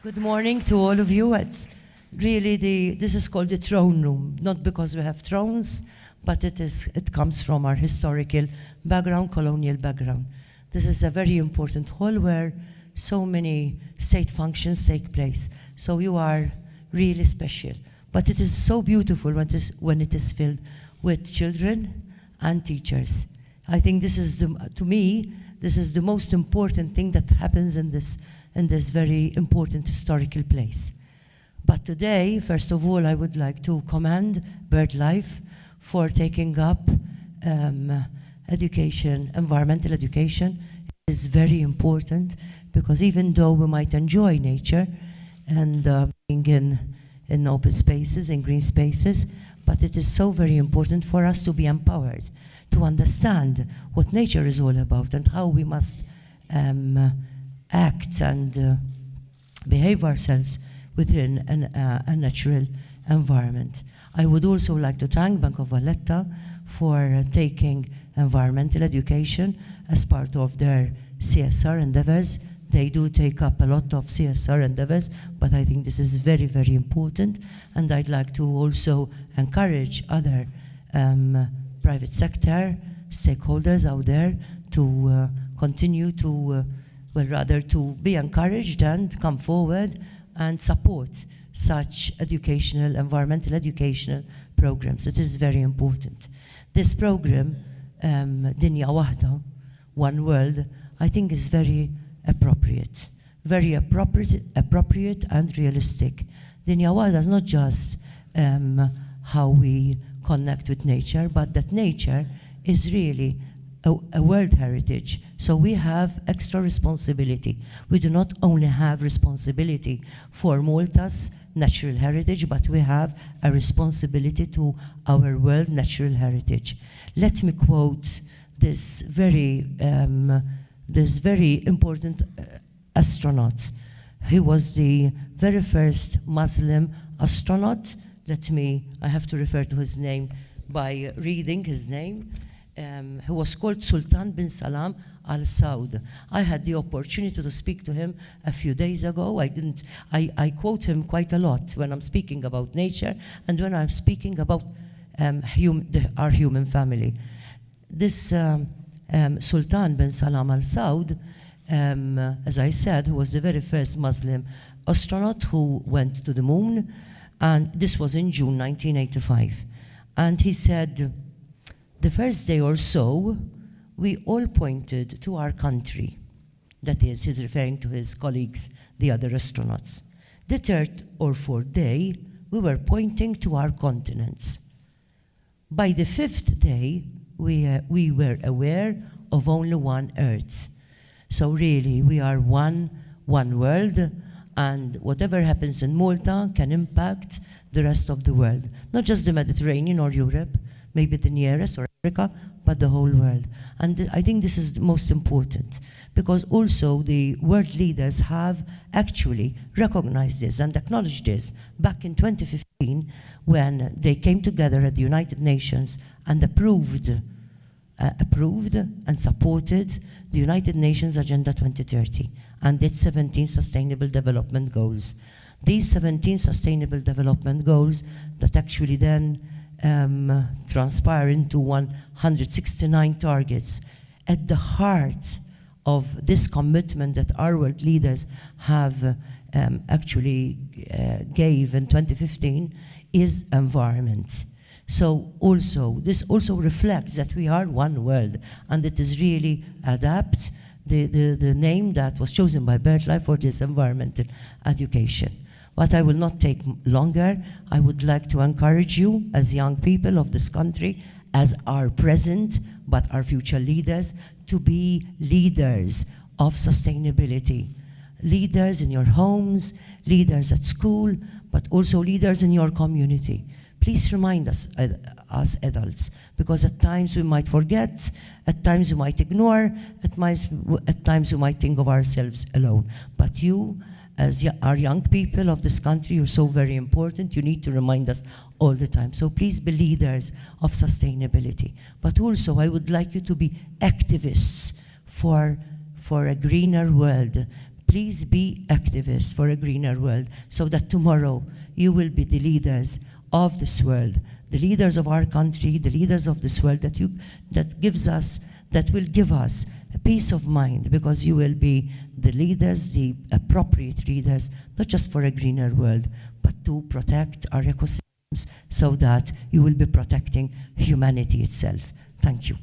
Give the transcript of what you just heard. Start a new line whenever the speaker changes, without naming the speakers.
Good morning to all of you. It's really this is called the throne room, not because we have thrones, but it comes from our historical background, colonial background. This is a very important hall where so many state functions take place. So you are really special. But it is so beautiful when it is filled with children and teachers. I think this is, to me, this is the most important thing that happens in this very important historical place. But today, first of all, I would like to commend BirdLife for taking up education, environmental education. It is very important because even though we might enjoy nature and being in open spaces, in green spaces, but it is so very important for us to be empowered, to understand what nature is all about and how we must act and behave ourselves within a natural environment. I would also like to thank Bank of Valletta for taking environmental education as part of their CSR endeavors. They do take up a lot of CSR endeavors, but I think this is very, very important. And I'd like to also encourage other private sector stakeholders out there to continue to, to be encouraged and come forward and support such educational, environmental educational programs. It is very important. This program, Dinja Waħda, One World, I think is very appropriate and realistic. Dinja Waħda is not just how we connect with nature, but that nature is really a world heritage. So we have extra responsibility. We do not only have responsibility for Malta's natural heritage, but we have a responsibility to our world natural heritage. Let me quote this very important astronaut. He was the very first Muslim astronaut. I have to refer to his name by reading his name. He was called Sultan bin Salam Al Saud. I had the opportunity to speak to him a few days ago. I quote him quite a lot when I'm speaking about nature and when I'm speaking about our human family. This Sultan bin Salam Al Saud, as I said, who was the very first Muslim astronaut who went to the moon, and this was in June 1985. And he said, the first day or so, we all pointed to our country. That is, he's referring to his colleagues, the other astronauts. The third or fourth day, we were pointing to our continents. By the fifth day, we were aware of only one Earth. So really, we are one world, and whatever happens in Malta can impact the rest of the world. Not just the Mediterranean or Europe, maybe the nearest, or Africa, but the whole world. And I think this is the most important, because also the world leaders have actually recognized this and acknowledged this back in 2015 when they came together at the United Nations and approved and supported the United Nations Agenda 2030 and its 17 Sustainable Development Goals. These 17 Sustainable Development Goals that actually then transpire into 169 targets. At the heart of this commitment that our world leaders have actually gave in 2015 is environment. So this also reflects that we are one world, and it is really adapt the name that was chosen by BirdLife for this environmental education. But I will not take longer. I would like to encourage you as young people of this country, as our present but our future leaders, to be leaders of sustainability. Leaders in your homes, leaders at school, but also leaders in your community. Please remind us adults, because at times we might forget, at times we might ignore, at times we might think of ourselves alone. But you, as our young people of this country, you're so very important. You need to remind us all the time. So please be leaders of sustainability. But also, I would like you to be activists for a greener world. Please be activists for a greener world so that tomorrow you will be the leaders of this world, the leaders of our country, the leaders of this world that will give us a peace of mind, because you will be the leaders, the appropriate leaders, not just for a greener world, but to protect our ecosystems so that you will be protecting humanity itself. Thank you.